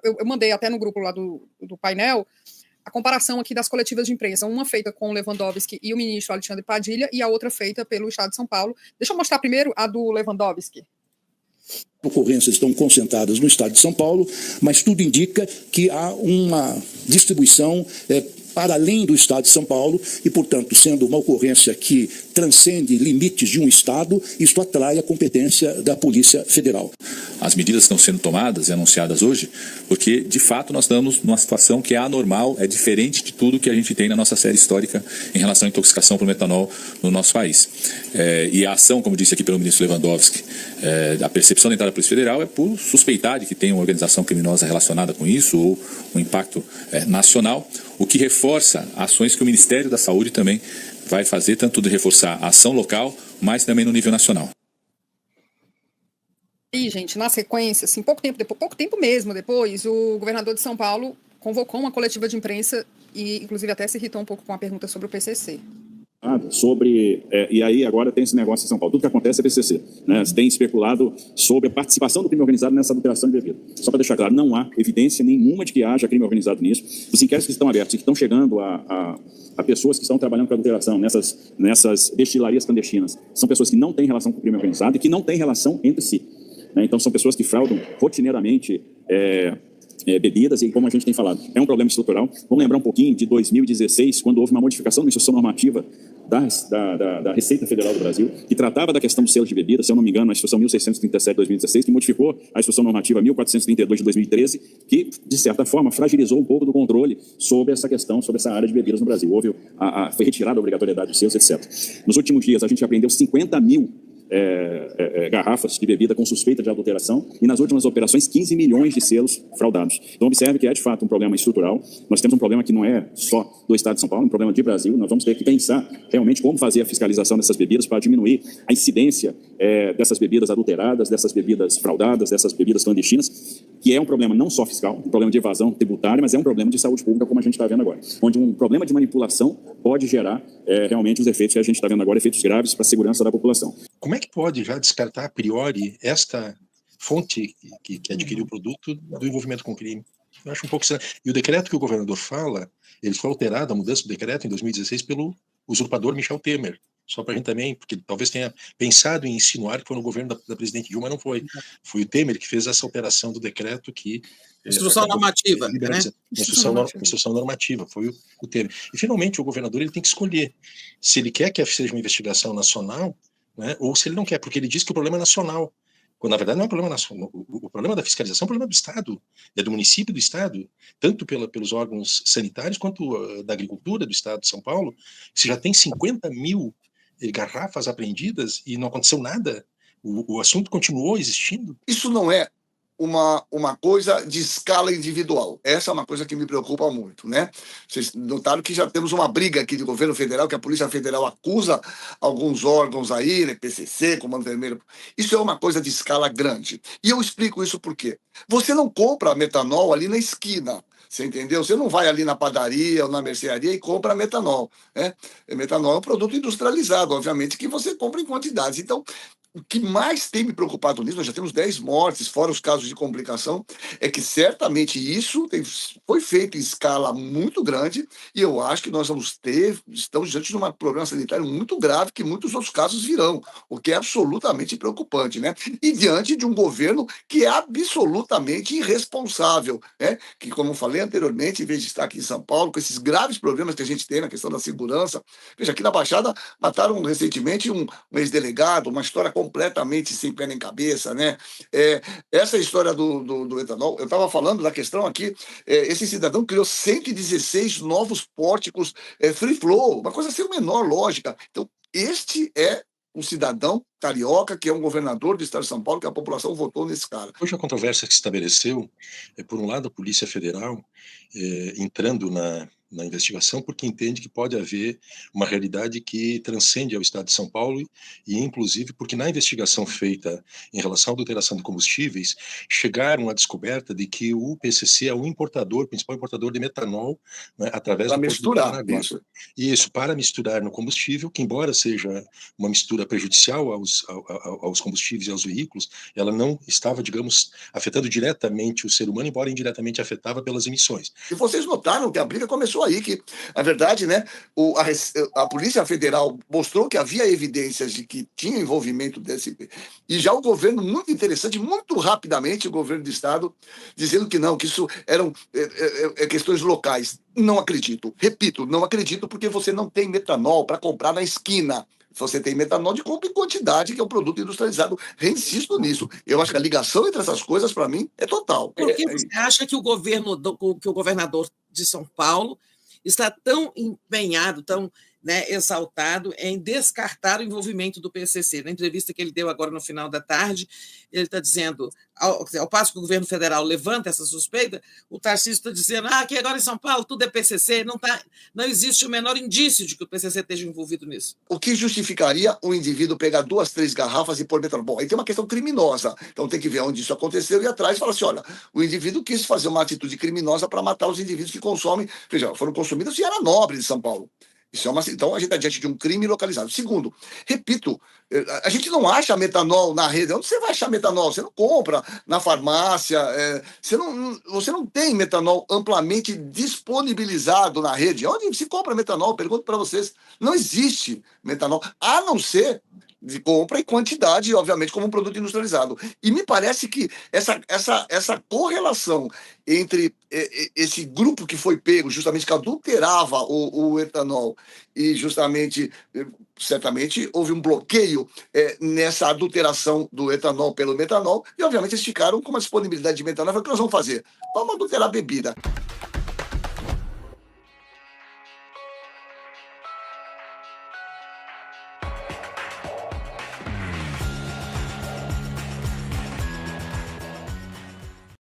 eu mandei até no grupo lá do painel a comparação aqui das coletivas de imprensa, uma feita com o Lewandowski e o ministro Alexandre Padilha, e a outra feita pelo Estado de São Paulo. Deixa eu mostrar primeiro a do Lewandowski. Ocorrências estão concentradas no estado de São Paulo, mas tudo indica que há uma distribuição para além do estado de São Paulo e, portanto, sendo uma ocorrência que transcende limites de um estado, isto atrai a competência da Polícia Federal. As medidas estão sendo tomadas e anunciadas hoje porque, de fato, nós estamos numa situação que é anormal, é diferente de tudo que a gente tem na nossa série histórica em relação à intoxicação por metanol no nosso país. E a ação, como disse aqui pelo ministro Lewandowski, a percepção da entrada da Polícia Federal é por suspeitar de que tem uma organização criminosa relacionada com isso ou um impacto nacional, o que reforça ações que o Ministério da Saúde também vai fazer, tanto de reforçar a ação local, mas também no nível nacional. E, gente, na sequência, assim, pouco tempo mesmo depois, o governador de São Paulo convocou uma coletiva de imprensa e, inclusive, até se irritou um pouco com a pergunta sobre o PCC. E aí agora tem esse negócio em São Paulo, tudo que acontece é PCC, né? Tem especulado sobre a participação do crime organizado nessa adulteração de bebida. Só para deixar claro, não há evidência nenhuma de que haja crime organizado nisso. Os inquéritos que estão abertos e que estão chegando a pessoas que estão trabalhando com adulteração nessas destilarias clandestinas, são pessoas que não têm relação com o crime organizado e que não têm relação entre si, né? Então são pessoas que fraudam rotineiramente bebidas, e como a gente tem falado, é um problema estrutural. Vamos lembrar um pouquinho de 2016, quando houve uma modificação da instrução normativa da Receita Federal do Brasil, que tratava da questão do selo de bebida, se eu não me engano, a instrução 1637 de 2016, que modificou a instrução normativa 1432 de 2013, que, de certa forma, fragilizou um pouco do controle sobre essa questão, sobre essa área de bebidas no Brasil. Foi retirada a obrigatoriedade dos selos, etc. Nos últimos dias, a gente apreendeu 50 mil garrafas de bebida com suspeita de adulteração e nas últimas operações 15 milhões de selos fraudados. Então observe que é de fato um problema estrutural. Nós temos um problema que não é só do estado de São Paulo, é um problema de Brasil. Nós vamos ter que pensar realmente como fazer a fiscalização dessas bebidas para diminuir a incidência dessas bebidas adulteradas, dessas bebidas fraudadas, dessas bebidas clandestinas, que é um problema não só fiscal, um problema de evasão tributária, mas é um problema de saúde pública, como a gente está vendo agora, onde um problema de manipulação pode gerar realmente os efeitos que a gente está vendo agora, efeitos graves para a segurança da população. Como é que pode já descartar a priori esta fonte que adquiriu o produto do envolvimento com o crime? Eu acho um pouco estranho. E o decreto que o governador fala, ele foi alterado, a mudança do decreto em 2016 pelo usurpador Michel Temer. Só para a gente também, porque talvez tenha pensado em insinuar que foi no governo da presidente Dilma, não foi. Foi o Temer que fez essa alteração do decreto que... Instrução normativa, né? Instrução normativa, foi o Temer. E, finalmente, o governador ele tem que escolher se ele quer que seja uma investigação nacional, né, ou se ele não quer, porque ele diz que o problema é nacional, quando na verdade não é um problema nacional. O problema da fiscalização é um problema do Estado, é do município do Estado, tanto pelos órgãos sanitários quanto da agricultura do Estado de São Paulo. Se já tem 50 mil garrafas apreendidas e não aconteceu nada, o assunto continuou existindo. Isso não é uma coisa de escala individual. Essa é uma coisa que me preocupa muito, né? Vocês notaram que já temos uma briga aqui de governo federal, que a Polícia Federal acusa alguns órgãos aí, né, PCC, Comando Vermelho. Isso é uma coisa de escala grande. E eu explico isso por quê. Você não compra metanol ali na esquina. Você entendeu? Você não vai ali na padaria ou na mercearia e compra metanol, né? Metanol é um produto industrializado, obviamente, que você compra em quantidades. Então, o que mais tem me preocupado nisso, nós já temos 10 mortes, fora os casos de complicação, é que certamente isso foi feito em escala muito grande e eu acho que nós estamos diante de um problema sanitário muito grave que muitos outros casos virão, o que é absolutamente preocupante, né? E diante de um governo que é absolutamente irresponsável, né? Que, como eu falei anteriormente, em vez de estar aqui em São Paulo, com esses graves problemas que a gente tem na questão da segurança, veja, aqui na Baixada mataram recentemente um ex-delegado, uma história completamente sem pé nem cabeça, né? Essa história do etanol, eu estava falando da questão aqui, esse cidadão criou 116 novos pórticos free flow, uma coisa sem a menor lógica. Então, este é um cidadão carioca, que é um governador do estado de São Paulo, que a população votou nesse cara. Hoje a controvérsia que se estabeleceu é, por um lado, a Polícia Federal entrando na investigação, porque entende que pode haver uma realidade que transcende ao Estado de São Paulo e, inclusive, porque na investigação feita em relação à adulteração de combustíveis, chegaram à descoberta de que o PCC é o importador, principal importador de metanol, né, através Para do Porto misturar, de Paranaguá. Isso, para misturar no combustível, que embora seja uma mistura prejudicial aos combustíveis e aos veículos, ela não estava, digamos, afetando diretamente o ser humano, embora indiretamente afetava pelas emissões. E vocês notaram que a briga começou aí, que, na verdade, né, a Polícia Federal mostrou que havia evidências de que tinha envolvimento desse... E já o governo, muito interessante, muito rapidamente, o governo do Estado, dizendo que não, que isso eram questões locais. Não acredito. Repito, não acredito, porque você não tem metanol para comprar na esquina. Você tem metanol de compra em quantidade, que é um produto industrializado. Reinsisto nisso. Eu acho que a ligação entre essas coisas, para mim, é total. Por que você acha que o governador de São Paulo está tão empenhado, tão, né, exaltado em descartar o envolvimento do PCC? Na entrevista que ele deu agora no final da tarde, ele está dizendo, ao passo que o governo federal levanta essa suspeita, o Tarcísio está dizendo que agora em São Paulo tudo é PCC, não existe o menor indício de que o PCC esteja envolvido nisso. O que justificaria o indivíduo pegar 2, 3 garrafas e pôr metanol? Bom, aí tem uma questão criminosa, então tem que ver onde isso aconteceu e ir atrás e falar assim, olha, o indivíduo quis fazer uma atitude criminosa para matar os indivíduos que consomem, veja, foram consumidos e era nobre de São Paulo. Então, a gente está diante de um crime localizado. Segundo, repito, a gente não acha metanol na rede. Onde você vai achar metanol? Você não compra na farmácia. Você não tem metanol amplamente disponibilizado na rede. Onde se compra metanol? Pergunto para vocês. Não existe metanol, a não ser de compra e quantidade, obviamente, como um produto industrializado. E me parece que essa correlação entre esse grupo que foi pego, justamente que adulterava o etanol, e justamente, certamente, houve um bloqueio nessa adulteração do etanol pelo metanol, e obviamente eles ficaram com uma disponibilidade de metanol. O que nós vamos fazer? Vamos adulterar a bebida.